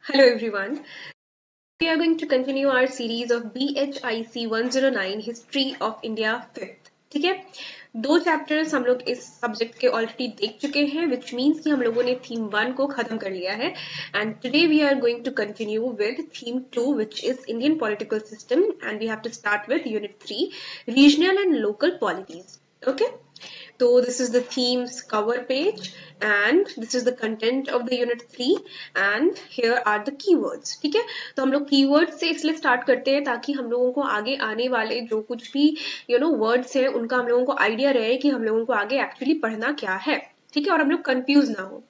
Hello everyone. We are going to continue our series of BHIC 109 History of India 5th. ठीक है, दो chapters हम लोग इस सब्जेक्ट के ऑलरेडी देख चुके हैं, विच मीन्स कि हम लोगों ने थीम 1 को खत्म कर लिया है and today we are going to continue with theme 2 which is Indian political system and we have to start with unit 3 regional and local polities. Okay, so this is the themes cover page and this is the content of the unit 3 and here are the keywords. ठीक है, तो हम लोग keywords से इसलिए start करते हैं ताकि हम लोगों को आगे आने वाले जो कुछ भी words हैं उनका हम लोगों को idea रहे कि हम लोगों को आगे actually पढ़ना क्या है. ठीक है, और हम लोग confuse ना हो.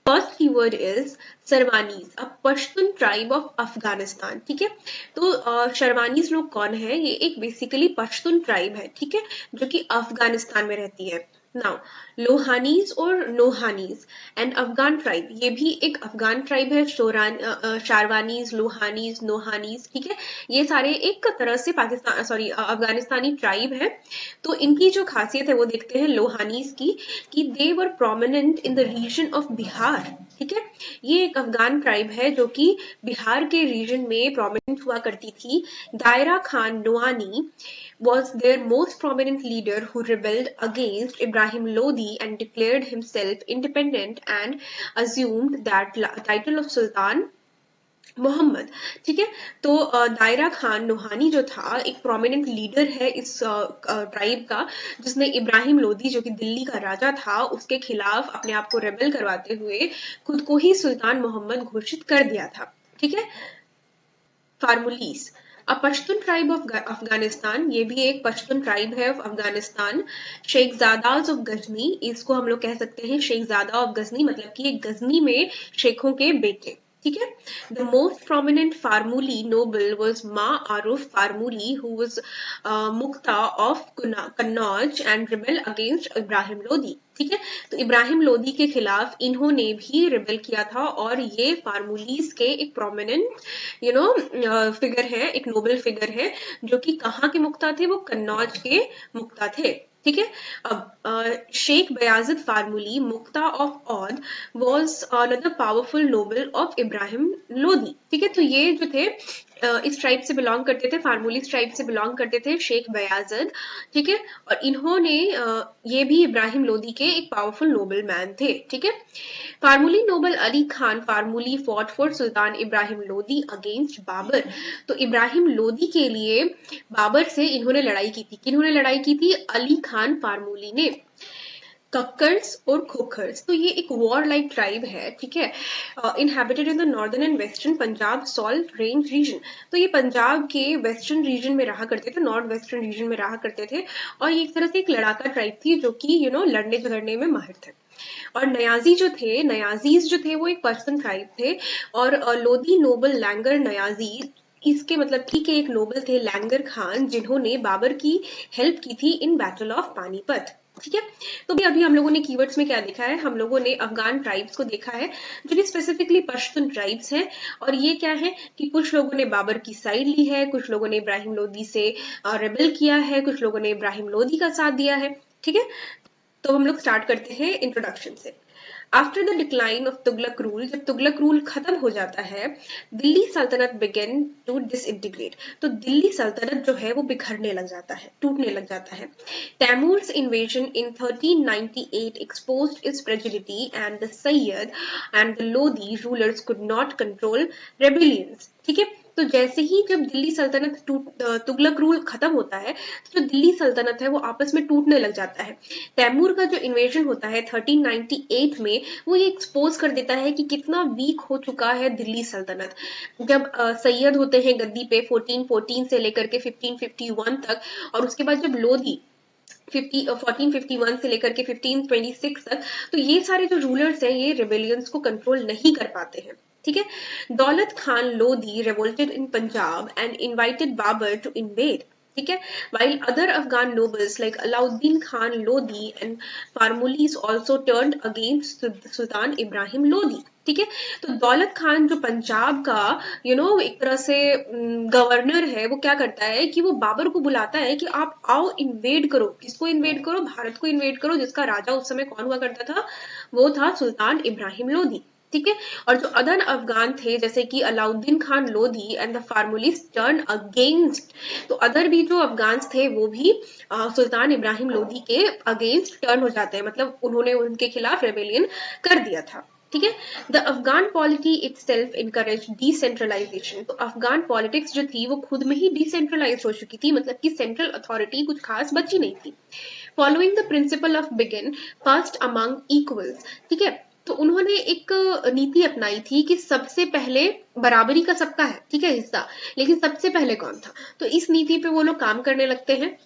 First keyword is शरवानीज, a Pashtun tribe of Afghanistan. ठीक है, तो शरवानीज लोग कौन है? ये एक बेसिकली पश्तून ट्राइब है. ठीक है, जो कि अफगानिस्तान में रहती है. नाउ लोहानीज और नोहानीज एंड अफगान ट्राइब, ये भी एक अफगान ट्राइब है. शारवानीज, लोहानीज, नोहानीज. ठीक है, ये सारे एक तरह से अफगानिस्तानी ट्राइब है. तो इनकी जो खासियत है वो देखते हैं लोहानीज की, कि they were prominent in the region of Bihar. ठीक है, ये एक अफगान ट्राइब है जो कि बिहार के रीजन में प्रोमिनेंट हुआ करती थी. दायरा Khan नोआनी was their most prominent leader who rebelled against Ibrahim Lodi and declared himself independent and assumed that title of Sultan Mohammad. ठीक है, तो दायरा खान नोहानी जो था एक प्रोमिनेंट लीडर है इस ट्राइब का, जिसने इब्राहिम लोदी जो कि दिल्ली का राजा था उसके खिलाफ अपने आप को रेबेल करवाते हुए खुद को ही सुल्तान मोहम्मद घोषित कर दिया था. ठीक है, फार्मूलीज, अ पश्तून ट्राइब ऑफ अफगानिस्तान, ये भी एक पश्तून ट्राइब है ऑफ अफगानिस्तान. शेखजादाज ऑफ गजनी, इसको हम लोग कह सकते हैं शेखजादा ऑफ गजनी, मतलब कि एक गजनी में शेखों के बेटे. ठीक है, the most prominent Farmuli noble was Maruf Farmuli who was मुक्ता of Kannauj and rebel against Ibrahim Lodi. ठीक है, तो इब्राहिम लोदी के खिलाफ इन्होंने भी रिबेल किया था और ये फार्मूलीज के एक प्रोमिनेंट फिगर है, एक नोबल फिगर है, जो कि कहाँ के मुक्ता थे? वो कन्नौज के मुक्ता थे. ठीक है, अब शेख बयाजिद फार्मूली मुक्ता of Awadh was another powerful noble of Ibrahim Lodi. ठीक है, तो ये जो थे इस ट्राइब से बिलोंग करते थे, फार्मूली ट्राइब से बिलोंग करते थे, शेख बयाजिद. ठीक है, और इन्होंने ये भी इब्राहिम लोदी के एक पावरफुल नोबल मैन थे. ठीक है, Farmuli noble Ali Khan Farmuli fought for Sultan Ibrahim Lodi against Babur. तो इब्राहिम लोदी के लिए बाबर से इन्होंने लड़ाई की थी. किन्होंने लड़ाई की थी? अली खान फार्मूली ने. कक्कर्स और खोखर्स, तो ये एक वॉर लाइक ट्राइब है. ठीक है, inhabited in the northern and western Punjab salt range region. तो ये पंजाब के वेस्टर्न रीजन में रहा करते थे, नॉर्थ वेस्टर्न रीजन में रहा करते थे, और ये एक तरह से एक लड़ाका ट्राइब थी जो कि लड़ने झगड़ने में माहिर थे. और नयाजीज जो थे वो एक पर्सन ट्राइब थे, और लोदी नोबल लैंगर नयाजी, इसके मतलब कि एक नोबल थे लैंगर खान, जिन्होंने बाबर की हेल्प की थी इन बैटल ऑफ पानीपत. ठीक है, तो भी अभी हम लोगों ने कीवर्ड्स में क्या देखा है? हम लोगों ने अफगान ट्राइब्स को देखा है जो कि स्पेसिफिकली पश्तून ट्राइब्स हैं, और ये क्या है कि कुछ लोगों ने बाबर की साइड ली है, कुछ लोगों ने इब्राहिम लोदी से रेबेल किया है, कुछ लोगों ने इब्राहिम लोदी का साथ दिया है. ठीक है, तो हम लोग स्टार्ट करते हैं इंट्रोडक्शन से. After the decline of Tughlaq rule, जब तुगलक रूल खत्म हो जाता है, दिल्ली सल्तनत बिगेन टू डिसइंटीग्रेट. तो दिल्ली सल्तनत जो है वो बिखरने लग जाता है, टूटने लग जाता है. तैमूर's invasion in 1398 exposed its fragility and the Sayyid and the Lodi rulers could not control rebellions. ठीक है, तो जैसे ही जब दिल्ली सल्तनत तुगलक रूल खत्म होता है, तो जो दिल्ली सल्तनत है वो आपस में टूटने लग जाता है. तैमूर का जो इन्वेजन होता है 1398 में, वो ये एक्सपोज कर देता है कि कितना वीक हो चुका है दिल्ली सल्तनत. जब सैयद होते हैं गद्दी पे 1414 से लेकर के 1551 तक, और उसके बाद जब लोधी 1451 से लेकर के 1526 तक, तो ये सारे जो रूलर्स हैं ये रिबेलियंस को कंट्रोल नहीं कर पाते हैं. ठीक है, दौलत Khan Lodhi revolted in Punjab and invited Babur to invade. ठीक है, while other Afghan nobles like Alauddin Khan Lodi and Farmulis also turned against Sultan Ibrahim Lodi. ठीक है, तो दौलत खान जो पंजाब का एक तरह से गवर्नर है, वो क्या करता है कि वो बाबर को बुलाता है कि आप आओ इन्वेड करो. किसको इन्वेड करो? भारत को इन्वेड करो, जिसका राजा उस समय कौन हुआ करता था? वो था सुल्तान इब्राहिम लोदी. ठीक है। और जो अदर अफगान थे जैसे कि Alauddin Khan Lodhi and the Farmulis turn against, तो अदर भी जो अफगान थे वो भी सुल्तान इब्राहिम लोधी के अगेंस्ट टर्न हो जाते हैं, मतलब उन्होंने उनके खिलाफ रेबेलियन कर दिया था। ठीक है। The Afghan polity itself encourage decentralisation, तो अफगान पॉलिटिक्स जो थी वो खुद में ही डिसेंट्रलाइज हो चुकी थी, मतलब कि सेंट्रल अथॉरिटी कुछ खास बची नहीं थी। Following the principle of begin first among equals, ठीक है, तो उन्होंने एक नीति अपनाई थी कि सबसे पहले बराबरी का सबका है, ठीक है, हिस्सा, लेकिन सबसे पहले कौन था, तो इस नीति पे वो लोग काम करने लगते हैं।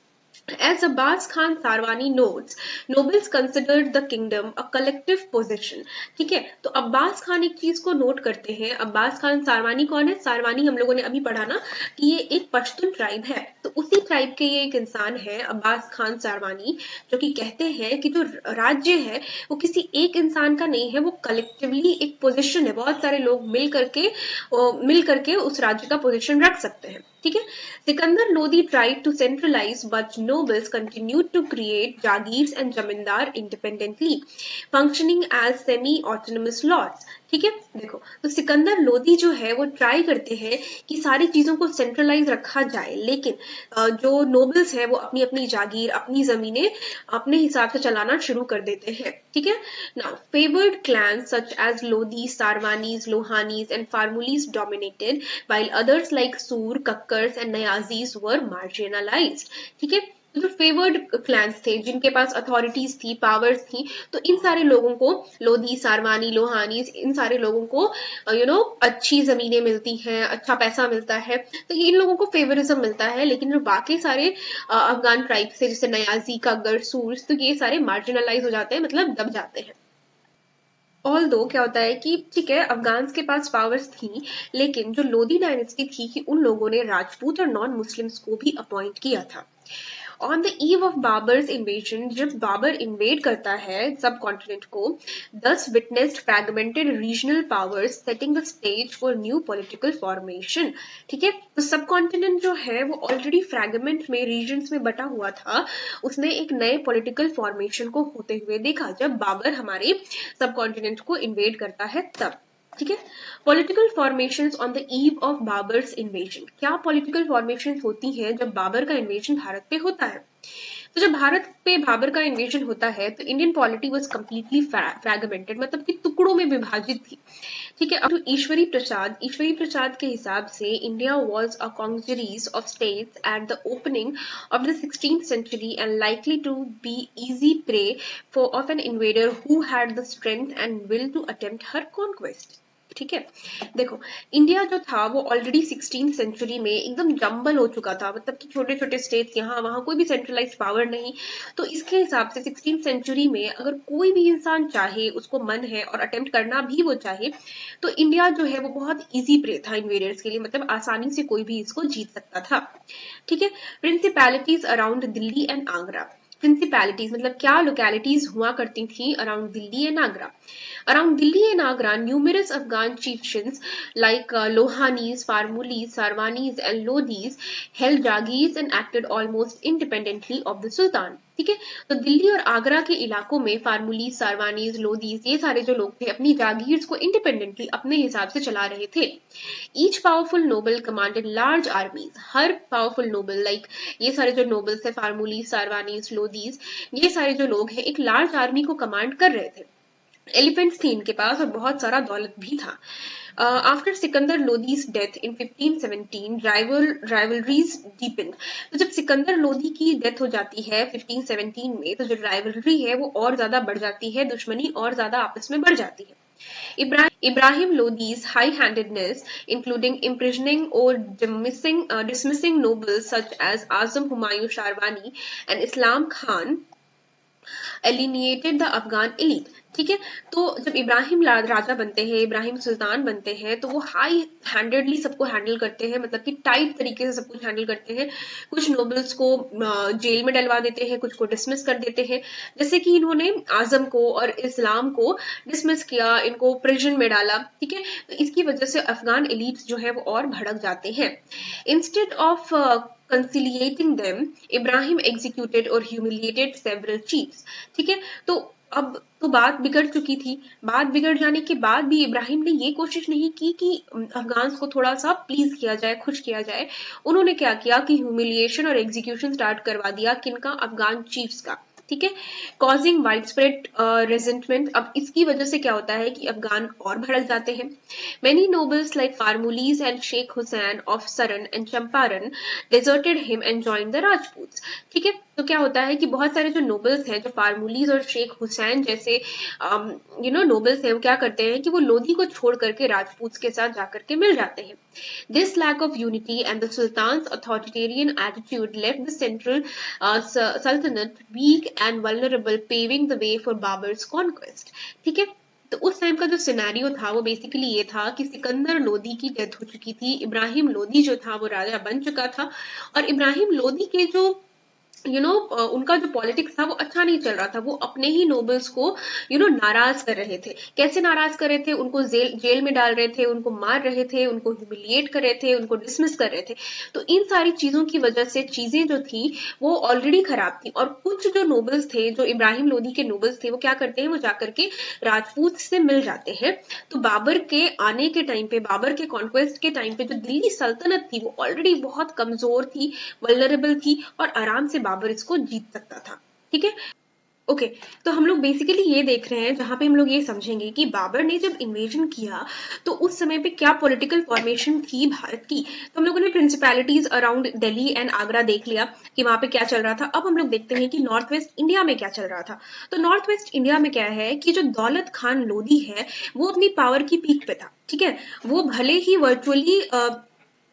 As Abbas Khan Sarwani notes, nobles considered the kingdom a collective possession. ठीक है, तो अब्बास खान एक चीज को नोट करते हैं। अब्बास खान सारवानी कौन है? सारवानी हम लोगों ने अभी पढ़ा ना कि ये एक पश्तून ट्राइब है, तो उसी ट्राइब के ये एक इंसान है अब्बास खान सारवानी, जो कि कहते हैं कि जो राज्य है वो किसी एक इंसान का नहीं है, वो कलेक्टिवली एक पोजीशन है, बहुत सारे लोग मिल करके उस राज्य का पोजीशन रख सकते हैं। ठीक है। Sikandar Lodhi tried to centralize, but nobles continued to create jagirs and zamindar independently, functioning as semi-autonomous lords. ठीक है, देखो तो सिकंदर लोधी जो है वो ट्राई करते हैं कि सारी चीजों को सेंट्रलाइज रखा जाए, लेकिन जो नोबल्स है वो अपनी अपनी जागीर, अपनी जमीनें अपने हिसाब से चलाना शुरू कर देते हैं। ठीक है। Now favoured clans such as Lodhi, Sarwanis, Lohanis and Farmulis dominated, while others like सूर, कक्कर्स एंड नयाजीज वर मार्जिनलाइज्ड। ठीक है, जो फेवर्ड क्लैंस थे जिनके पास अथॉरिटीज थी, पावर्स थी, तो इन सारे लोगों को, लोधी, सारवानी, लोहानी, इन सारे लोगों को अच्छी जमीनें मिलती हैं, अच्छा पैसा मिलता है, तो इन लोगों को फेवरिज्म मिलता है, लेकिन जो बाकी सारे अफगान ट्राइब से जैसे नयाजी, कक्कर, सूर, तो ये सारे मार्जिनलाइज हो जाते हैं, मतलब दब जाते हैं। ऑल दो क्या होता है कि ठीक है अफगान के पास पावर्स थी, लेकिन जो लोधी डायनेस्टी थी कि उन लोगों ने राजपूत और नॉन मुस्लिम्स को भी अपॉइंट किया था। On the eve of Babar's invasion, जब बाबर इन्वेड करता है सब कॉन्टिनेंट को, दस witnessed fragmented regional powers setting the stage for new political formation. ठीक है, तो सब कॉन्टिनेंट जो है वो ऑलरेडी फ्रैगमेंट में, रीजन्स में बटा हुआ था, उसने एक नए पॉलिटिकल फॉर्मेशन को होते हुए देखा जब बाबर हमारे सब कॉन्टिनेंट को इन्वेड करता है तब। ठीक है। Political formations on the eve of Babar's invasion, क्या पॉलिटिकल फॉर्मेशंस होती हैं जब बाबर का इन्वेजन भारत पे होता है? तो जब भारत पे बाबर का इन्वेजन होता है तो Indian polity was completely fragmented, मतलब कि टुकड़ों में विभाजित थी। ठीक है। अब तो ईश्वरी प्रसाद के हिसाब से India was a congeries of states at the opening of the 16th century and likely to be easy prey for of an invader who had the strength and will to attempt her conquest। ठीक है, देखो India जो था वो already 16th century में एकदम jumble हो चुका था, मतलब कि छोटे छोटे स्टेट्स, यहाँ वहां कोई भी सेंट्रलाइज्ड पावर नहीं, तो इसके हिसाब से 16th सेंचुरी में अगर कोई भी इंसान चाहे, उसको मन है और अटेम्प्ट करना भी वो चाहे, तो इंडिया जो है वो बहुत इजी प्रे था इन्वेडर्स के लिए, मतलब आसानी से कोई भी इसको जीत सकता था। ठीक है। Principalities around Delhi and Agra, principalities मतलब क्या लोकेलिटीज हुआ करती थी around Delhi and Agra. Around Delhi and Agra, numerous Afghan chieftains like Lohanis, Farmulis, Sarwanis and Lodhis held jagirs and acted almost independently of the Sultan। ठीक है, तो दिल्ली और आगरा के इलाकों में फार्मूलीज, सारवानीज, लोधीज, ये सारे जो लोग थे अपनी जागीर्स को इंडिपेंडेंटली अपने हिसाब से चला रहे थे। Each powerful noble commanded large armies, हर पावरफुल नोबल लाइक ये सारे जो नोबल्स है, फार्मूलीज, सारवानीज, लोधीज, ये सारे जो लोग हैं एक लार्ज आर्मी को कमांड कर रहे थे। एलिफेंट्स थी इनके पास और बहुत सारा दौलत भी था। After Sikandar Lodhi's death in 1517 rivalries depend, तो जब सिकंदर लोधी की डेथ हो जाती है 1517 में, तो जो राइवलरी है वो और ज्यादा बढ़ जाती है, दुश्मनी और ज्यादा आपस में बढ़ जाती है। Ibrahim Lodi's high-handedness, including imprisoning or dismissing nobles such as Azam Humayun Sharwani and Islam Khan, alienated the Afghan elite। ठीक है, तो जब इब्राहिम राजा बनते हैं, इब्राहिम सुल्तान बनते हैं, तो वो हाई हैंडेडली सबको हैंडल करते हैं, मतलब कि टाइट तरीके से सब कुछ हैंडल करते हैं। कुछ नोबल्स को जेल में डलवा देते हैं, कुछ को डिसमिस कर देते हैं, जैसे कि इन्होंने आजम को और इस्लाम को डिसमिस किया, इनको प्रिजन में डाला। ठीक है, तो इसकी वजह से अफगान एलिट्स जो है वो और भड़क जाते हैं। Instead of conciliating them, Ibrahim executed or humiliated several chiefs। ठीक है, तो अब तो बात बिगड़ चुकी थी। बात बिगड़ जाने के बाद भी इब्राहिम ने ये कोशिश नहीं की कि अफगान्स को थोड़ा सा प्लीज किया जाए, खुश किया जाए। उन्होंने क्या किया कि ह्यूमिलिएशन और एग्जीक्यूशन स्टार्ट करवा दिया किनका, अफगान चीफ्स का, ठीक है, कॉजिंग वाइड स्प्रेड रेजेंटमेंट। अब इसकी वजह से क्या होता है कि अफगान और भड़क जाते हैं। Many nobles like Farmulis and Shaikh Husain of Saran and Champaran deserted him and joined the Rajput, ठीक है। तो क्या होता है कि बहुत सारे जो नोबल्स हैं, जो फार्मूलीज और शेख हुसैन जैसे नोबल्स हैं, वो क्या करते हैं कि वो लोधी को छोड़ करके राजपूत के साथ जाकर के मिल जाते हैं। This lack of unity and the Sultan's authoritarian attitude left the central Sultanate weak and vulnerable, paving the way for Babur's conquest, ठीक है। तो उस टाइम का जो सिनेरियो था वो बेसिकली ये था कि सिकंदर लोदी की डेथ हो चुकी थी, इब्राहिम लोदी जो था वो राजा बन चुका था, और इब्राहिम लोदी के जो उनका जो पॉलिटिक्स था वो अच्छा नहीं चल रहा था। वो अपने ही नोबल्स को नाराज कर रहे थे। कैसे नाराज कर रहे थे? उनको जेल में डाल रहे थे, उनको मार रहे थे, उनको ह्यूमिलिएट कर रहे थे, उनको डिसमिस कर रहे थे। तो इन सारी चीजों की वजह से चीजें जो थी वो ऑलरेडी खराब थी। और कुछ जो नोबल्स थे, जो इब्राहिम लोदी के नोबल्स थे, वो क्या करते हैं, वो जाकर के राजपूत से मिल जाते हैं। तो बाबर के आने के टाइम पे, बाबर के कॉन्क्वेस्ट के टाइम पे जो दिल्ली सल्तनत थी वो ऑलरेडी बहुत कमजोर थी, वल्नरेबल थी, और आराम से बाबर इसको जीत सकता था, ठीक है। ओके, तो हम लोग बेसिकली ये देख रहे हैं जहां पे हम लोग ये समझेंगे कि बाबर ने जब इन्वेजन किया तो उस समय पे क्या पॉलिटिकल फॉर्मेशन थी भारत की। तो हम लोगों ने principalities around Delhi and Agra देख लिया कि वहां पे क्या चल रहा था। अब हम लोग देखते हैं कि नॉर्थ वेस्ट इंडिया में क्या चल रहा था। तो नॉर्थ वेस्ट इंडिया में क्या है कि जो दौलत खान लोधी है वो अपनी पावर की पीक पे था, ठीक है। वो भले ही वर्चुअली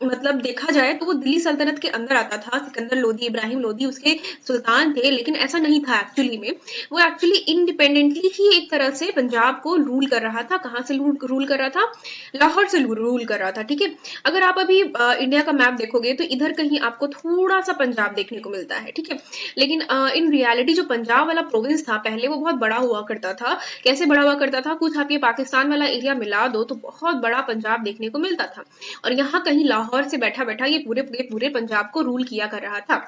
मतलब देखा जाए तो वो दिल्ली सल्तनत के अंदर आता था, सिकंदर लोधी, इब्राहिम लोधी उसके सुल्तान थे, लेकिन ऐसा नहीं था एक्चुअली में। वो एक्चुअली इंडिपेंडेंटली ही एक तरह से पंजाब को रूल कर रहा था। कहां से रूल कर रहा था? लाहौर से रूल कर रहा था, ठीक है। अगर आप अभी इंडिया का मैप देखोगे तो इधर कहीं आपको थोड़ा सा पंजाब देखने को मिलता है, ठीक है। लेकिन इन रियलिटी जो पंजाब वाला प्रोविंस था पहले वो बहुत बड़ा हुआ करता था। कैसे बड़ा हुआ करता था? कुछ आप ये पाकिस्तान वाला एरिया मिला दो तो बहुत बड़ा पंजाब देखने को मिलता था। और यहाँ कहीं लाहौर से बैठा बैठा ये पूरे पंजाब को रूल किया कर रहा था,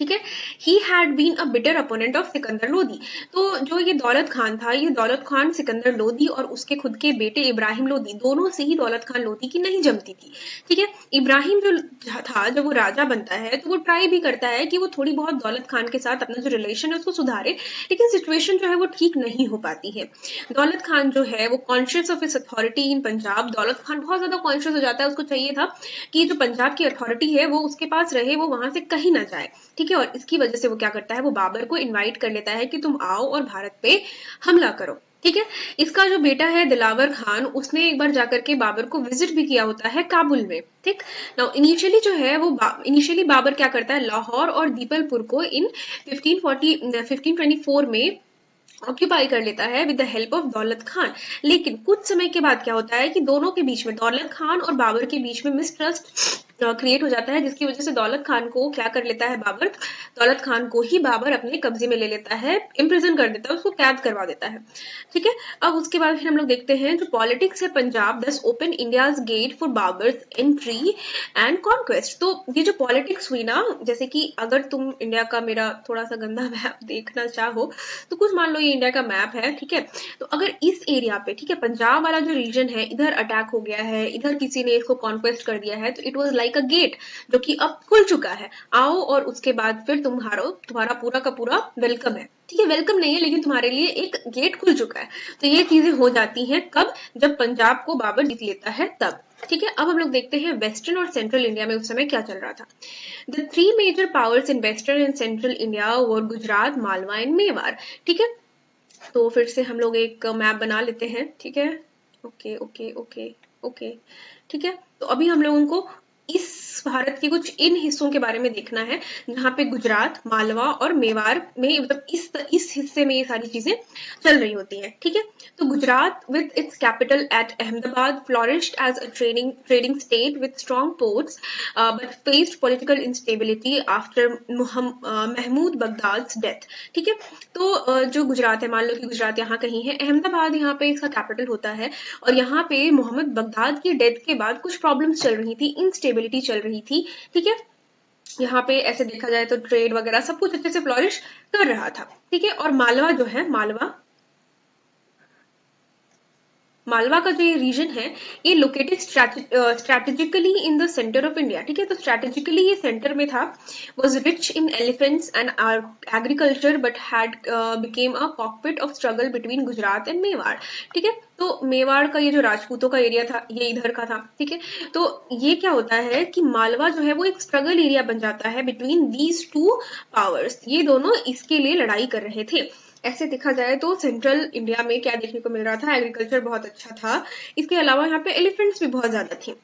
ठीक है। He had been a bitter opponent of Sikandar Lodhi. तो जो ये दौलत खान था, ये दौलत खान सिकंदर लोधी और उसके खुद के बेटे इब्राहिम लोधी, दोनों से ही दौलत खान लोधी की नहीं जमती थी, ठीक है। इब्राहिम जो था, जब वो राजा बनता है तो वो ट्राई भी करता है कि वो थोड़ी बहुत दौलत खान के साथ अपना जो रिलेशन है उसको सुधारे, लेकिन सिचुएशन जो है वो ठीक नहीं हो पाती है। दौलत खान जो है वो कॉन्शियस ऑफ इस अथॉरिटी इन पंजाब, दौलत खान बहुत ज्यादा कॉन्शियस हो जाता है। उसको चाहिए था कि जो पंजाब की अथॉरिटी है वो उसके पास रहे, वो वहां से कहीं ना जाए, ठीक है। और इसकी वजह से वो क्या करता है, वो बाबर को इनवाइट कर लेता है कि तुम आओ और भारत पे हमला करो, ठीक है। इसका जो बेटा है दिलावर खान, उसने एक बार जाकर के बाबर को विजिट भी किया होता है काबुल में, ठीक। नाउ इनिशियली जो है वो इनिशियली बाबर क्या करता है, लाहौर और दीपलपुर को इन 1524 में ऑक्यूपाई कर लेता है विद द हेल्प ऑफ दौलत खान। लेकिन कुछ समय के बाद क्या होता है कि दोनों के बीच में, दौलत खान और बाबर के बीच में मिसट्रस्ट क्रिएट हो जाता है, जिसकी वजह से दौलत खान को क्या कर लेता है बाबर, दौलत खान को ही बाबर अपने कब्जे में ले लेता है, इम्प्रिजन कर देता है, उसको कैद करवा देता है, ठीक है। अब उसके बाद फिर हम लोग देखते हैं जो पॉलिटिक्स है पंजाब दस open India's get for Babar's entry and conquest. तो ये जो पॉलिटिक्स हुई ना, जैसे कि अगर तुम इंडिया का मेरा थोड़ा सा गंदा मैप देखना चाहो तो कुछ मान लो ये इंडिया का मैप है, ठीक है। तो अगर इस एरिया पे, ठीक है, पंजाब वाला जो रीजन है, इधर अटैक हो गया है, इधर किसी ने इसको कॉन्क्वेस्ट कर दिया है, तो it was like a gate जो कि अब खुल चुका है। आओ और उसके बाद फिर तुम्हारा पूरा का पूरा वेलकम है, ठीक है। वेलकम नहीं है लेकिन तुम्हारे लिए एक गेट खुल चुका है। तो ये चीजें हो जाती हैं कब? जब पंजाब को बाबर जीत लेता है तब, ठीक है। अब हम लोग देखते हैं वेस्टर्न और सेंट्रल इंडिया में उस समय क्या चल रहा था। The 3 major powers in western and central India were Gujarat, Malwa and Mewar, ठीक है। तो फिर से हम लोग एक मैप बना लेते हैं, ठीक है। ओके ओके ओके ओके, ठीक है। तो अभी हम लोगों को इस भारत के कुछ इन हिस्सों के बारे में देखना है जहां पे गुजरात, मालवा और मेवाड़ में, मतलब इस हिस्से में ये सारी चीजें चल रही होती हैं, ठीक है। तो Gujarat with its capital at Ahmedabad flourished as a trading state with strong ports but faced political instability after Mahmud Begada's death, ठीक है। तो जो गुजरात है, मान लो कि गुजरात यहाँ कहीं है, अहमदाबाद यहाँ पे इसका कैपिटल होता है, और यहाँ पे मोहम्मद बगदाद की डेथ के बाद कुछ प्रॉब्लम्स चल रही थी, इंस्टेबिलिटी चल रही थी, ठीक है। यहाँ पे ऐसे देखा जाए तो ट्रेड वगैरह सब कुछ अच्छे से फ्लोरिश कर रहा था, ठीक है। और मालवा जो है, मालवा मालवा का जो ये रीजन है ये located strategically in the centre of India, ठीक है। तो स्ट्रेटेजिकली ये सेंटर में था, was rich in elephants and agriculture but had became a cockpit of struggle between Gujarat and Mewar, ठीक है। तो मेवाड़ का ये जो राजपूतों का एरिया था ये इधर का था, ठीक है। तो ये क्या होता है कि मालवा जो है वो एक स्ट्रगल एरिया बन जाता है बिटवीन दीज टू पावर्स, ये दोनों इसके लिए लड़ाई कर रहे थे। ऐसे देखा जाए तो सेंट्रल इंडिया में क्या देखने को मिल रहा था, एग्रीकल्चर बहुत अच्छा था, इसके अलावा यहाँ पे एलिफेंट्स भी बहुत ज्यादा थी।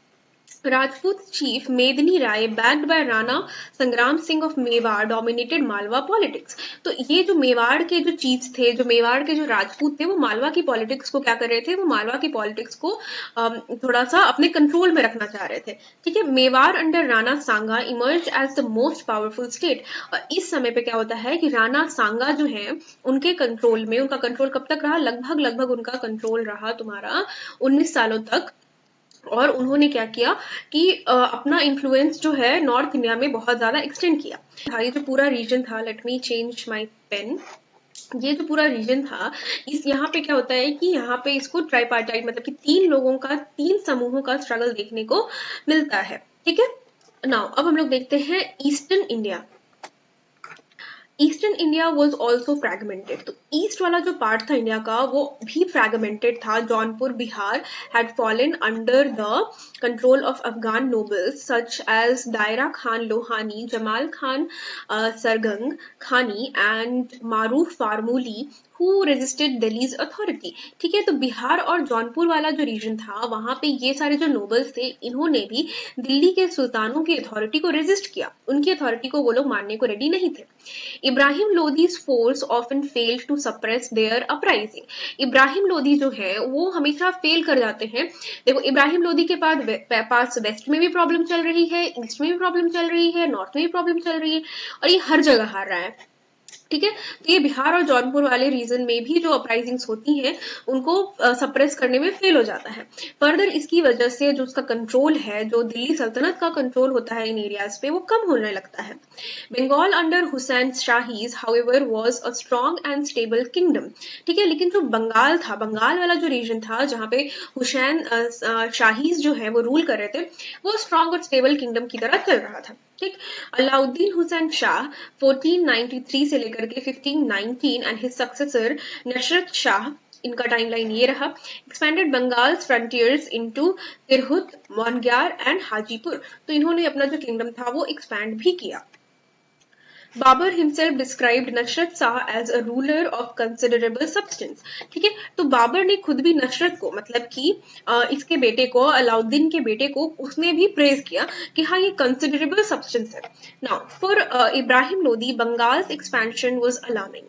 Rajput chief Medini Rai backed by Rana संग्राम Singh of Mewar dominated Malwa politics. तो ये जो मेवाड़ के जो चीफ थे, जो मेवाड़ के जो राजपूत थे, वो मालवा की पॉलिटिक्स को क्या कर रहे थे, वो मालवा की पॉलिटिक्स को थोड़ा सा अपने कंट्रोल में रखना चाह रहे थे, ठीक है। Mewar under Rana Sanga emerge as the most powerful state. और इस समय पे क्या होता है कि राणा सांगा जो है उनके कंट्रोल में, उनका कंट्रोल कब तक रहा, लगभग उनका कंट्रोल रहा तुम्हारा 19 सालों तक। और उन्होंने क्या किया कि अपना इन्फ्लुएंस जो है नॉर्थ इंडिया में बहुत ज्यादा एक्सटेंड किया। ये जो पूरा रीजन था, let me change my pen, ये जो पूरा रीजन था, इस यहाँ पे क्या होता है कि यहाँ पे इसको ट्राइपार्टाइट मतलब कि 3 लोगों का, 3 समूहों का स्ट्रगल देखने को मिलता है, ठीक है। नाउ अब हम लोग देखते हैं eastern India. Eastern India was also fragmented. तो ईस्ट वाला जो पार्ट था इंडिया का वो भी फ्रेगमेंटेड था। Jaunpur Bihar had fallen under the control of Afghan nobles such as Daria Khan Lohani, Jamal Khan Sarangkhani and Maruf Farmuli who resisted Delhi's authority, ठीक है। तो बिहार और जौनपुर वाला जो रीजन था वहां पे ये सारे जो नोबल्स थे इन्होंने भी दिल्ली के सुल्तानों की अथॉरिटी को रेजिस्ट किया, उनकी अथॉरिटी को वो लोग मानने को रेडी नहीं थे। Ibrahim Lodi's forces often failed to suppress their uprising. Ibrahim Lodi जो है वो हमेशा फेल कर जाते हैं। देखो इब्राहिम लोदी के पास वेस्ट में भी प्रॉब्लम चल रही है, ईस्ट में भी प्रॉब्लम चल रही है, नॉर्थ में भी प्रॉब्लम चल रही है, और ये हर जगह हार रहा है, ठीक है। तो ये बिहार और जौनपुर वाले रीजन में भी जो अपराइजिंग्स होती हैं उनको सप्रेस करने में फेल हो जाता है। फर्दर इसकी वजह से जो उसका कंट्रोल है, जो दिल्ली सल्तनत का कंट्रोल होता है इन एरियाज पे, वो कम होने लगता है। Bengal under Husain Shahis however was a strong and stable kingdom, ठीक है। लेकिन जो बंगाल था, बंगाल वाला जो रीजन था जहाँ पे हुसैन शाहीज जो है वो रूल कर रहे थे, वो स्ट्रॉन्ग और स्टेबल किंगडम की तरह चल रहा था, ठीक। अलाउद्दीन हुसैन शाह 1493 से लेकर के 1519 and his successor Nusrat Shah, इनका टाइमलाइन ये रहा, expanded Bengal frontiers into Tirhut, Monghyr and Hajipur. तो इन्होंने अपना जो किंगडम था वो एक्सपैंड भी किया। Babur himself described Nusrat Shah as a ruler of considerable substance, ठीक है। तो बाबर ने खुद भी नशरत को, मतलब कि इसके बेटे को, अलाउद्दीन के बेटे को, उसने भी प्रेज किया कि हाँ ये कंसिडरेबल सब्सटेंस है। Now for Ibrahim Lodi Bengal's expansion was alarming.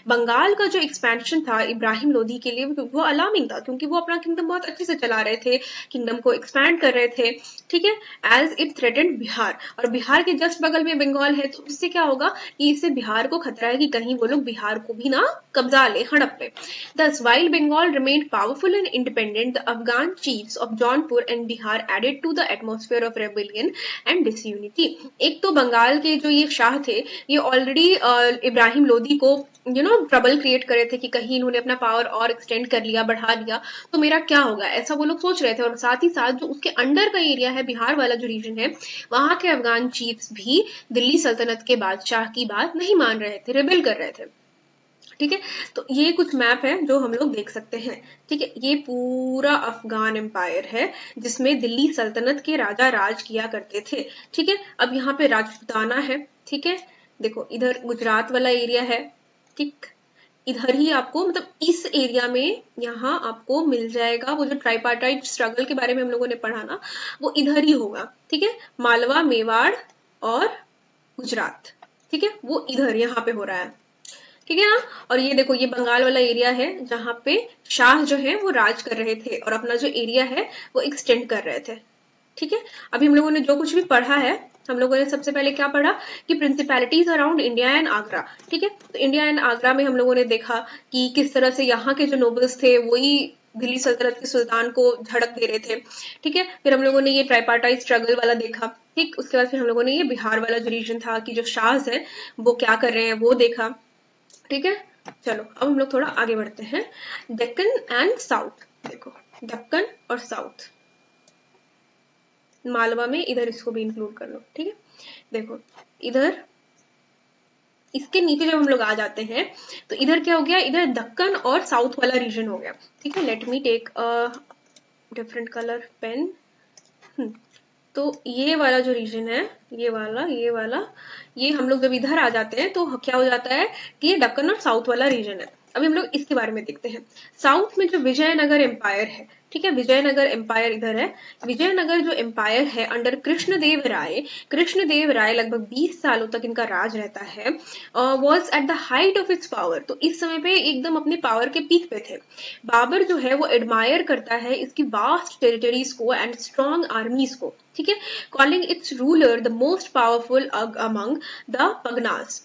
Bengal का जो एक्सपेंशन था इब्राहिम लोदी के लिए वो अलार्मिंग था, क्योंकि वो अपना किंगडम बहुत अच्छे से चला रहे थे, किंगडम को एक्सपैंड कर रहे थे, ठीक है। एज इट थ्रेटेंड बिहार, और बिहार के जस्ट बगल में बंगाल है, तो उससे क्या होगा कि इससे बिहार को खतरा है कि कहीं वो लोग बिहार को भी ना कब्जा ले, हड़प ले। Thus, while Bengal remained powerful and independent, the Afghan chiefs of Jaunpur and Bihar added to the atmosphere of rebellion and disunity. एक तो बंगाल के जो ये शाह थे, ये ऑलरेडी इब्राहिम लोदी को ट्रबल क्रिएट करे थे कि कहीं इन्होंने अपना पावर और एक्सटेंड कर लिया, बढ़ा लिया, तो मेरा क्या होगा, ऐसा वो लोग सोच रहे थे। और साथ ही साथ जो उसके अंडर का एरिया है, बिहार वाला जो रीजन है, वहां के अफगान चीफ्स भी दिल्ली सल्तनत के बादशाह की बात नहीं मान रहे थे, रिबेल कर रहे थे, ठीक है। तो ये कुछ मैप है जो हम लोग देख सकते हैं, ठीक है। ये पूरा अफगान एम्पायर है जिसमें दिल्ली सल्तनत के राजा राज किया करते थे, ठीक है। अब यहाँ पे राजपूताना है, ठीक है। देखो इधर गुजरात वाला एरिया है, ठीक, इधर ही आपको, मतलब इस एरिया में यहाँ आपको मिल जाएगा वो जो ट्राइपार्टाइट स्ट्रगल के बारे में हम लोगों ने पढ़ा ना, वो इधर ही होगा, ठीक है। मालवा, मेवाड़ और गुजरात, ठीक है, वो इधर यहाँ पे हो रहा है, ठीक है ना। और ये देखो ये बंगाल वाला एरिया है जहाँ पे शाह जो है वो राज कर रहे थे और अपना जो एरिया है वो एक्सटेंड कर रहे थे, ठीक है। अभी हम लोगों ने जो कुछ भी पढ़ा है, हम लोगों ने सबसे पहले क्या पढ़ा कि principalities around India and Agra, ठीक है। तो इंडिया एंड आगरा में हम लोगों ने देखा कि किस तरह से यहाँ के जो नोबल्स थे वही दिल्ली सल्तनत के सुल्तान को झड़प दे रहे थे, ठीक है। फिर हम लोगों ने ये ट्राइपार्टाइट स्ट्रगल वाला देखा, ठीक। उसके बाद फिर हम लोगों ने ये बिहार वाला जो रीजन था कि जो शाहज है वो क्या कर रहे हैं वो देखा, ठीक है। चलो अब हम लोग थोड़ा आगे बढ़ते हैं। डेक्कन एंड साउथ, देखो दक्कन और साउथ, मालवा में इधर इसको भी इंक्लूड कर लो, ठीक है। देखो इधर इसके नीचे जब हम लोग आ जाते हैं तो इधर क्या हो गया, इधर दक्कन और साउथ वाला रीजन हो गया, ठीक है। Let me take a different colour pen. तो ये वाला जो रीजन है, ये वाला ये हम लोग जब इधर आ जाते हैं तो क्या हो जाता है कि ये दक्कन और साउथ वाला रीजन है। अभी हम लोग इसके बारे में देखते हैं। साउथ में जो विजयनगर एम्पायर है, ठीक है, विजयनगर एम्पायर इधर है। विजयनगर जो एम्पायर है अंडर कृष्णदेव राय लगभग 20 सालों तक इनका राज रहता है। Was at the height of its power, तो इस समय पे एकदम अपने पावर के पीक पे थे। बाबर जो है वो एडमायर करता है इसकी वास्ट टेरिटरीज को एंड स्ट्रॉन्ग आर्मीज को, ठीक है, calling its ruler the most powerful among the pagans,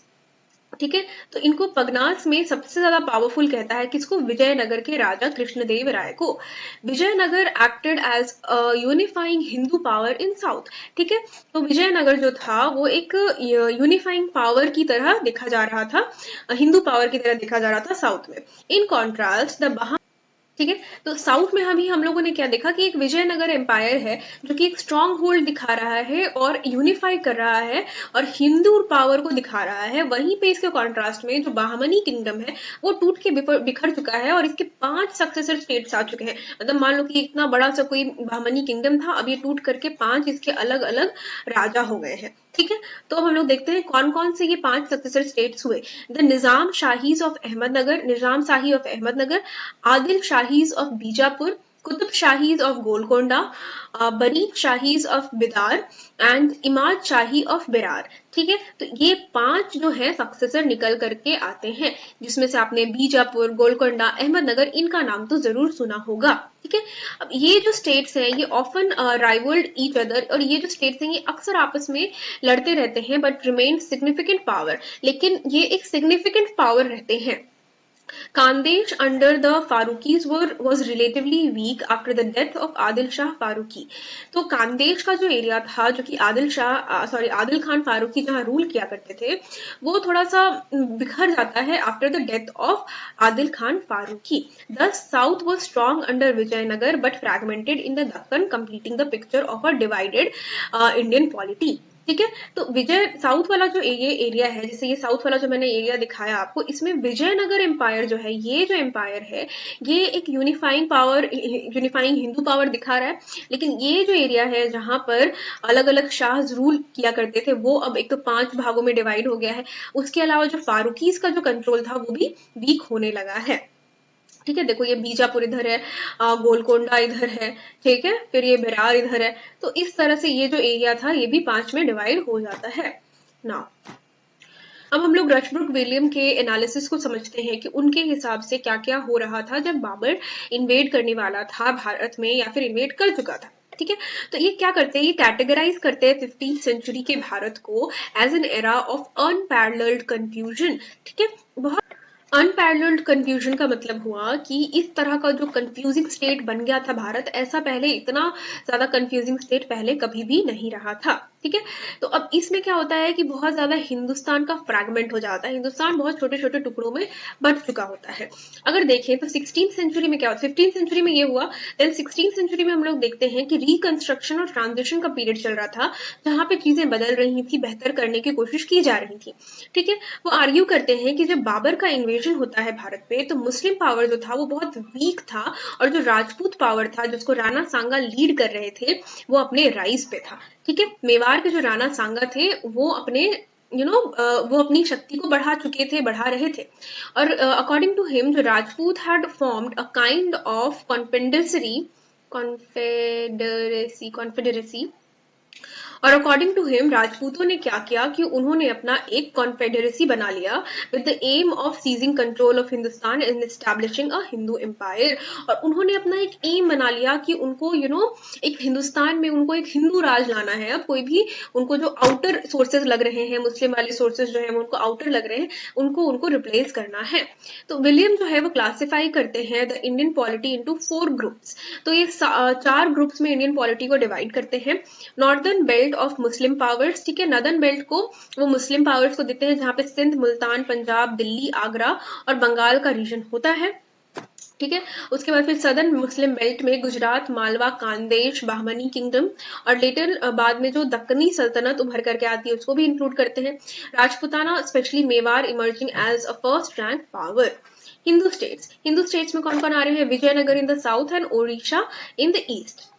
ठीक है। तो इनको पगनास में सबसे ज्यादा पावरफुल कहता है किसको, विजयनगर के राजा कृष्णदेव राय को। Vijayanagara acted as unifying Hindu power in south, ठीक है। तो विजयनगर जो था वो एक यूनिफाइंग पावर की तरह देखा जा रहा था, हिंदू पावर की तरह देखा जा रहा था साउथ में। इन कॉन्ट्रास्ट द, ठीक है। तो साउथ में हम लोगों ने क्या देखा कि एक विजयनगर एम्पायर है जो कि एक स्ट्रॉन्ग होल्ड दिखा रहा है और यूनिफाई कर रहा है और हिंदू पावर को दिखा रहा है। वहीं पे इसके कॉन्ट्रास्ट में जो बहामनी किंगडम है वो टूट के बिखर चुका है और इसके 5 सक्सेसर स्टेट्स आ चुके हैं। मतलब मान लो कि इतना बड़ा सा कोई बहामनी किंगडम था, अब ये टूट करके 5 इसके अलग अलग राजा हो गए हैं, ठीक है। तो अब हम लोग देखते हैं कौन कौन से ये 5 सक्सेसर स्टेट्स हुए। The Nizam Shahis of Ahmadnagar, Nizam Shahi of Ahmadnagar, Adil Shahis of Bijapur, Qutb Shahis of Golconda, Barid Shahis of Bidar and Imad Shahi of Berar, ठीक है। तो ये 5 जो है सक्सेसर निकल करके आते हैं, जिसमें से आपने बीजापुर, गोलकोंडा, अहमदनगर इनका नाम तो जरूर सुना होगा, ठीक है। अब ये जो स्टेट्स हैं ये ऑफन राइवल्ड ईच अदर, और ये जो स्टेट्स हैं ये अक्सर आपस में लड़ते रहते हैं बट रिमेन सिग्निफिकेंट पावर, लेकिन ये एक सिग्निफिकेंट पावर रहते हैं। Kandesh under the Faruqis was relatively weak after the death of Adil Shah Farooqui. तो कांदेश का जो एरिया था जो कि आदिल खान फारूकी जहां रूल किया करते थे वो थोड़ा सा बिखर जाता है after the death of Adil Khan Faruqi. Thus South was strong under Vijayanagar but fragmented in the Deccan, completing the picture of a divided Indian polity, ठीक है। तो विजय साउथ वाला जो ये एरिया है, जैसे ये साउथ वाला जो मैंने एरिया दिखाया आपको, इसमें विजयनगर एम्पायर जो है, ये जो एम्पायर है ये एक यूनिफाइंग हिंदू पावर दिखा रहा है। लेकिन ये जो एरिया है जहां पर अलग अलग शाह रूल किया करते थे वो अब एक तो 5 भागों में डिवाइड हो गया है। उसके अलावा जो फारूकीज का जो कंट्रोल था वो भी वीक होने लगा है, ठीक है। देखो ये बीजापुर इधर है, गोलकोंडा इधर है, ठीक है, फिर ये बिरार इधर है। तो इस तरह से ये जो एरिया था ये भी 5 में डिवाइड हो जाता है ना। अब हम लोग रशब्रुक विलियम के एनालिसिस को समझते हैं कि उनके हिसाब से क्या क्या हो रहा था जब बाबर इन्वेड करने वाला था भारत में या फिर इन्वेड कर चुका था, ठीक है। तो ये क्या करते हैं, ये कैटेगराइज करते हैं 15th सेंचुरी के भारत को as an era of unparalleled confusion, ठीक है। बहुत अनपैरेलल्ड कंफ्यूजन का मतलब हुआ कि इस तरह का जो कंफ्यूजिंग स्टेट बन गया था भारत, ऐसा पहले इतना ज्यादा कंफ्यूजिंग स्टेट पहले कभी भी नहीं रहा था, ठीक है। तो अब इसमें क्या होता है कि बहुत ज्यादा हिंदुस्तान का फ्रैगमेंट हो जाता है, हिंदुस्तान बहुत छोटे छोटे टुकड़ों में बट चुका होता है। अगर देखें तो 16th सेंचुरी में क्या हुआ, 15th सेंचुरी में ये हुआ, देन 16th सेंचुरी में हम लोग देखते हैं कि रिकंस्ट्रक्शन और ट्रांजिशन का पीरियड चल रहा था जहां पे चीजें बदल रही थी, बेहतर करने की कोशिश की जा रही थी, ठीक है। वो आर्ग्यू करते हैं कि जब बाबर का इन्वेजन होता है भारत पे तो मुस्लिम पावर जो था वो बहुत वीक था और जो राजपूत पावर था जिसको राणा सांगा लीड कर रहे थे वो अपने राइज पे था, ठीक है। मेवाड़ के जो राणा सांगा थे वो अपने वो अपनी शक्ति को बढ़ा रहे थे। और अकॉर्डिंग टू हिम जो Rajput had formed a kind of confederacy, और अकॉर्डिंग टू हिम राजपूतों ने क्या किया कि उन्होंने अपना एक कॉन्फेडरेसी बना लिया with the aim of seizing control of Hindustan and establishing a Hindu empire. और उन्होंने अपना एक एम बना लिया कि उनको एक हिंदुस्तान में उनको एक हिंदू राज लाना है। अब कोई भी उनको जो आउटर सोर्सेज लग रहे हैं, मुस्लिम वाले सोर्सेज जो है उनको आउटर लग रहे हैं, उनको रिप्लेस करना है। तो विलियम जो है वो क्लासिफाई करते हैं the Indian polity into 4 groups. तो ये 4 ग्रुप्स में इंडियन पॉलिटी को डिवाइड करते हैं। Northern belt of Muslim powers, ठीक है, नदर्न बेल्ट को वो मुस्लिम पावर्स को देते हैं जहां पे सिंध, मुल्तान, पंजाब, दिल्ली, आगरा और बंगाल का रीजन होता है। ठीक है। उसके बाद फिर सदर्न मुस्लिम बेल्ट में गुजरात, मालवा, कांदेश, बाहमनी किंगडम और लेटर बाद में जो दक्कनी सल्तनत उभर करके आती है उसको भी इंक्लूड करते हैं। Rajputana specially Mewar emerging as a first rank power. Hindu states में कौन कौन आ रहे हैं? Vijayanagar in the south and Odisha in the east.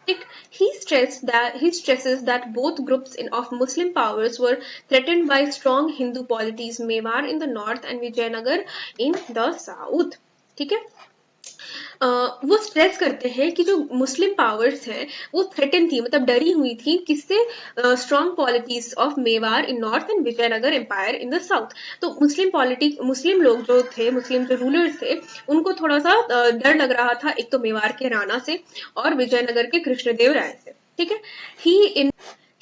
He stresses that both groups of Muslim powers were threatened by strong Hindu polities, Mewar in the north and Vijayanagar in the south. ठीक है। वो stress करते हैं कि जो मुस्लिम powers हैं वो threaten थी, मतलब डरी हुई थी किससे? Strong polities of Mewar in north and Vijayanagar empire in the south. तो मुस्लिम लोग जो थे, मुस्लिम जो रूलर्स थे, उनको थोड़ा सा डर लग रहा था, एक तो मेवाड़ के राणा से और विजयनगर के कृष्णदेव राय से। ठीक है।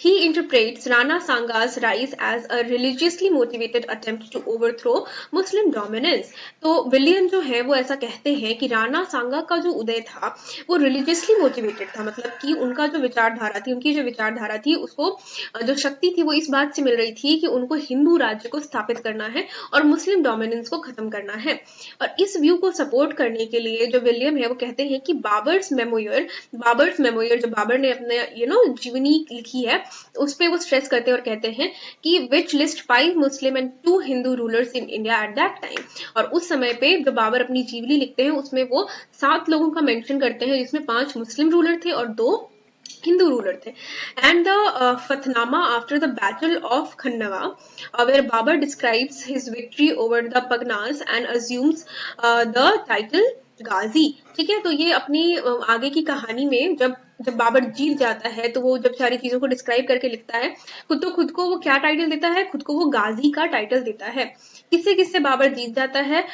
He interprets Rana Sanga's rise as a religiously motivated attempt to overthrow Muslim dominance. तो विलियम जो है वो ऐसा कहते हैं कि राणा सांगा का जो उदय था वो रिलीजियसली मोटिवेटेड था, मतलब कि उनका जो विचारधारा थी, उनकी जो विचारधारा थी, उसको जो शक्ति थी वो इस बात से मिल रही थी कि उनको हिंदू राज्य को स्थापित करना है और मुस्लिम डोमिनेंस को खत्म करना है। और इस व्यू को सपोर्ट करने के लिए जो विलियम है वो कहते हैं कि बाबर्स मेमोयर जो बाबर ने अपने जीवनी लिखी है उस पे वो स्ट्रेस करते हैं और कहते हैं कि विच list 5 Muslim and 2 Hindu rulers in India at that time. और उस समय पे जब बाबर अपनी जीवनी लिखते हैं उसमें वो 7 लोगों का मेंशन करते हैं, जिसमें 5 मुस्लिम रूलर थे और 2 हिंदू रूलर थे। And the Fathnama after the battle of Khanwa where Babur describes his victory over the pagans and assumes the title Ghazi. ठीक है। तो ये अपनी आगे की कहानी में जब बाबर जीत जाता है तो वो जब सारी चीजों को डिस्क्राइब करके लिखता है, खुद को वो क्या टाइटल देता है? खुद को वो गाजी का टाइटल देता है। किससे किससे बाबर जीत जाता है?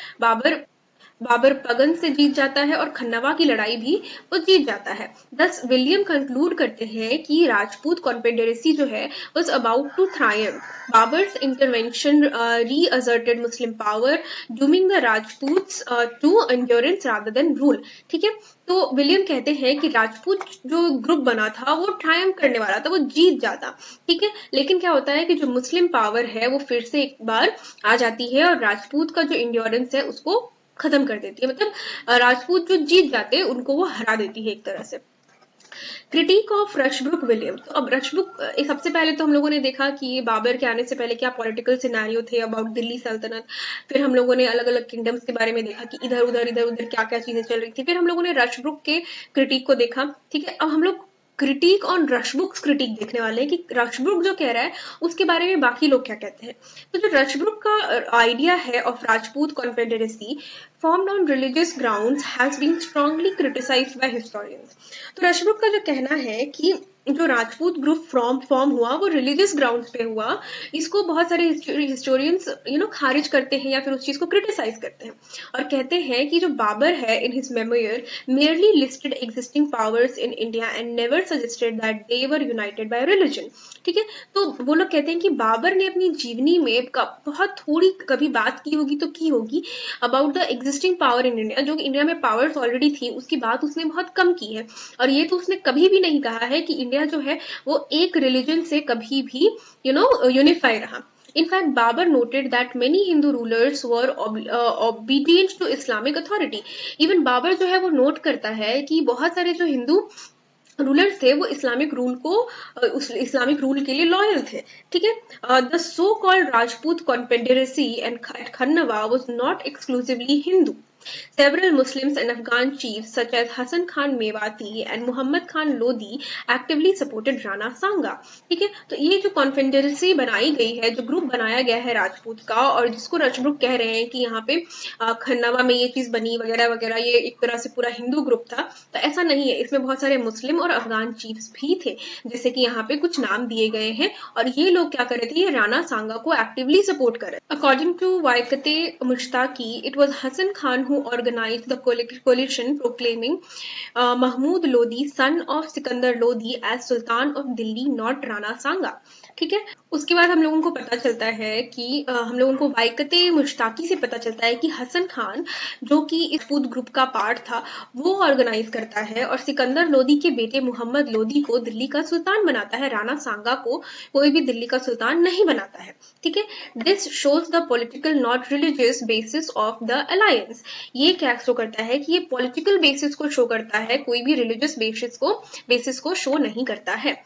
बाबर पगन से जीत जाता है और खन्नवा की लड़ाई भी वो जीत जाता है। दस विलियम कंक्लूड करते हैं कि राजपूत कॉन्फेडरेसी जो है was about to triumph. Babar's intervention reasserted Muslim power, dooming the Rajputs to endurance rather than rule. ठीक है। तो विलियम कहते हैं कि राजपूत जो ग्रुप बना था वो ट्रायम्फ करने वाला था, वो जीत जाता। ठीक है। लेकिन क्या होता है कि जो मुस्लिम पावर है वो फिर से एक बार आ जाती है और राजपूत का जो इंड्योरेंस है उसको खत्म कर देती है, मतलब राजपूत जो जीत जाते हैं उनको वो हरा देती है एक तरह से। Critic of Rushbrook William. तो अब रशब्रुक, सबसे पहले तो हम लोगों ने देखा कि ये बाबर के आने से पहले क्या पॉलिटिकल सिनेरियो थे अबाउट दिल्ली सल्तनत। फिर हम लोगों ने अलग अलग किंगडम्स के बारे में देखा कि इधर उधर क्या क्या चीजें चल रही थी। फिर हम लोगों ने रशब्रुक के क्रिटिक को देखा। ठीक है। अब हम लोग क्रिटिक ऑन रशब्रुक्स क्रिटिक देखने वाले हैं कि रशब्रुक जो कह रहा है उसके बारे में बाकी लोग क्या कहते हैं। तो जो रशब्रुक का आइडिया है of Rajput confederacy formed on religious grounds has been strongly criticized by historians. तो रशब्रुक का जो कहना है कि जो राजपूत ग्रुप फॉर्म हुआ वो रिलीजियस ग्राउंड्स पे हुआ, इसको बहुत सारे हिस्टोरियंस खारिज करते हैं या फिर उस चीज को क्रिटिसाइज करते हैं और कहते हैं कि जो बाबर है in his memoir merely listed existing powers in India and never suggested that they were united by religion. ठीक है। तो वो लोग कहते हैं कि बाबर ने अपनी जीवनी में बहुत थोड़ी कभी बात की होगी तो की होगी about the existing power in India. जो इंडिया में पावर्स ऑलरेडी थी उसकी बात उसने बहुत कम की है और ये तो उसने कभी भी नहीं कहा है कि इंडिया जो है वो एक रिलीजन से कभी भी यूनिफाई रहा। In fact, Babur noted that many Hindu rulers were obedient to Islamic authority. Even Babar जो है वो नोट करता है कि बहुत सारे जो हिंदू रूलर्स थे वो इस्लामिक रूल के लिए लॉयल थे। ठीक है। The so called Rajput confederacy and Khanwa was not exclusively Hindu. Several Muslims and Afghan chiefs such as Hassan Khan Mewati and Muhammad Khan Lodi actively supported Rana Sanga. ठीक है। तो ये जो कॉन्फेडरेसी बनाई गई है, जो ग्रुप बनाया गया है राजपूत का और जिसको रशब्रुक कह रहे हैं कि यहाँ पे खन्नवा में ये चीज बनी वगैरह वगैरह, ये एक तरह से पूरा हिंदू ग्रुप था, तो ऐसा नहीं है। इसमें बहुत सारे मुस्लिम और अफगान चीफ्स भी थे, जैसे कि यहाँ पे कुछ नाम दिए गए हैं और ये लोग क्या कर रहे थे, ये राणा सांगा को एक्टिवली सपोर्ट कर रहे। According to Waqiate Mushtaqi, it was Hasan Khan who organized the coalition proclaiming Mahmud Lodi, son of Sikandar Lodi, as Sultan of Delhi, not Rana Sanga. ठीक है। उसके बाद हम लोगों को पता चलता है कि हम लोगों को वाइकते मुश्ताकी से पता चलता है कि हसन खान जो कि इस राजपूत ग्रुप का पार्ट था वो ऑर्गेनाइज करता है और सिकंदर लोदी के बेटे मोहम्मद लोदी को दिल्ली का सुल्तान बनाता है। राणा सांगा को कोई भी दिल्ली का सुल्तान नहीं बनाता है। ठीक है, this shows the political not religious basis of the alliance. ये क्या शो करता है कि ये पॉलिटिकल बेसिस को शो करता है, कोई भी रिलीजियस बेसिस को शो नहीं करता है।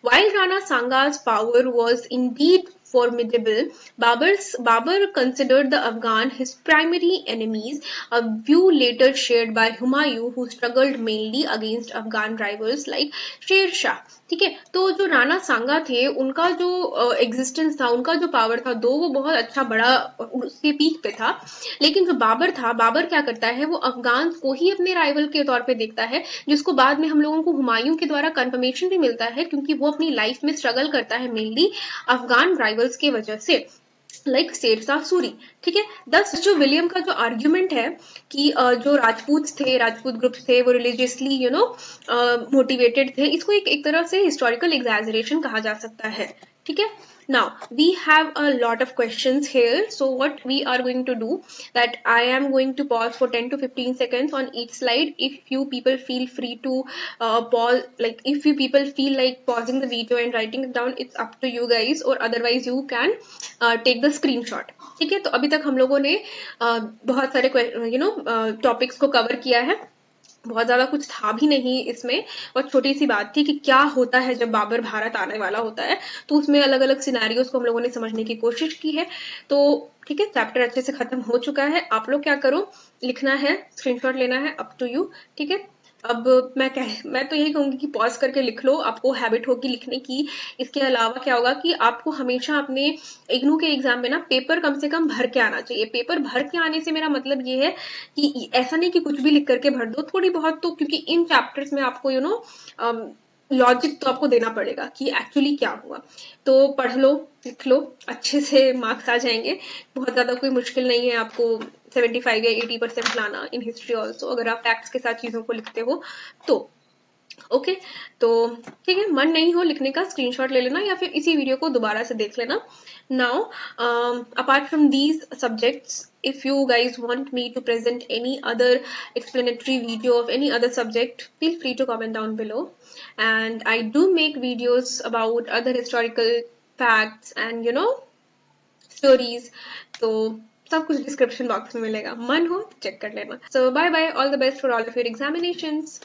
While Rana Sanga's power was indeed formidable, Babur considered the Afghan his primary enemies, a view later shared by Humayun, who struggled mainly against Afghan rivals like Sher Shah. ठीक है, तो जो राणा सांगा थे उनका जो एग्जिस्टेंस था, उनका जो पावर था, दो वो बहुत अच्छा बड़ा उसके पीक पे था, लेकिन जो बाबर था, बाबर क्या करता है, वो अफगान को ही अपने राइवल के तौर पे देखता है, जिसको बाद में हम लोगों को हुमायूं के द्वारा कंफर्मेशन भी मिलता है, क्योंकि वो अपनी लाइफ में स्ट्रगल करता है मेनली अफगान राइवल्स की वजह से, लाइक शेरशाह सूरी। ठीक है, दस जो विलियम का जो आर्ग्यूमेंट है कि जो राजपूत ग्रुप्स थे वो रिलीजियसली मोटिवेटेड थे, इसको एक तरह से हिस्टोरिकल एग्जैजरेशन कहा जा सकता है। ठीक है, now we have a lot of questions here, so what we are going to do, that I am going to pause for 10 to 15 seconds on each slide. If you people feel free to pause, like if you people feel like pausing the video and writing it down, it's up to you guys, or otherwise you can take the screenshot. ठीक है, तो अभी तक हम लोगों ने बहुत सारे टॉपिक्स को कवर किया है, बहुत ज्यादा कुछ था भी नहीं इसमें, और छोटी सी बात थी कि क्या होता है जब बाबर भारत आने वाला होता है, तो उसमें अलग अलग सिनेरियोस को हम लोगों ने समझने की कोशिश की है। तो ठीक है, चैप्टर अच्छे से खत्म हो चुका है। आप लोग क्या करो, लिखना है, स्क्रीनशॉट लेना है, अप टू यू। ठीक है, अब मैं तो यही कहूंगी कि पॉज करके लिख लो, आपको हैबिट होगी लिखने की। इसके अलावा क्या होगा कि आपको हमेशा अपने इग्नू के एग्जाम में ना पेपर कम से कम भर के आना चाहिए। पेपर भर के आने से मेरा मतलब ये है कि ऐसा नहीं कि कुछ भी लिख करके भर दो, थोड़ी बहुत तो, क्योंकि इन चैप्टर्स में आपको लॉजिक तो आपको देना पड़ेगा कि एक्चुअली क्या हुआ। तो पढ़ लो, लिख लो, अच्छे से मार्क्स आ जाएंगे। बहुत ज्यादा कोई मुश्किल नहीं है आपको 75 या 80% लाना इन हिस्ट्री ऑल्सो, अगर आप फैक्ट्स के साथ चीजों को लिखते हो तो। ओके, तो ठीक है, मन नहीं हो लिखने का, स्क्रीनशॉट ले लेना या फिर इसी वीडियो को दोबारा से देख लेना। Now apart from these subjects, if you guys want me to present any other explanatory video of any other subject, feel free to comment down below. And I do make videos about other historical facts and stories, तो सब कुछ description box में मिलेगा, मन हो तो check कर लेना। So bye bye, all the best for all of your examinations.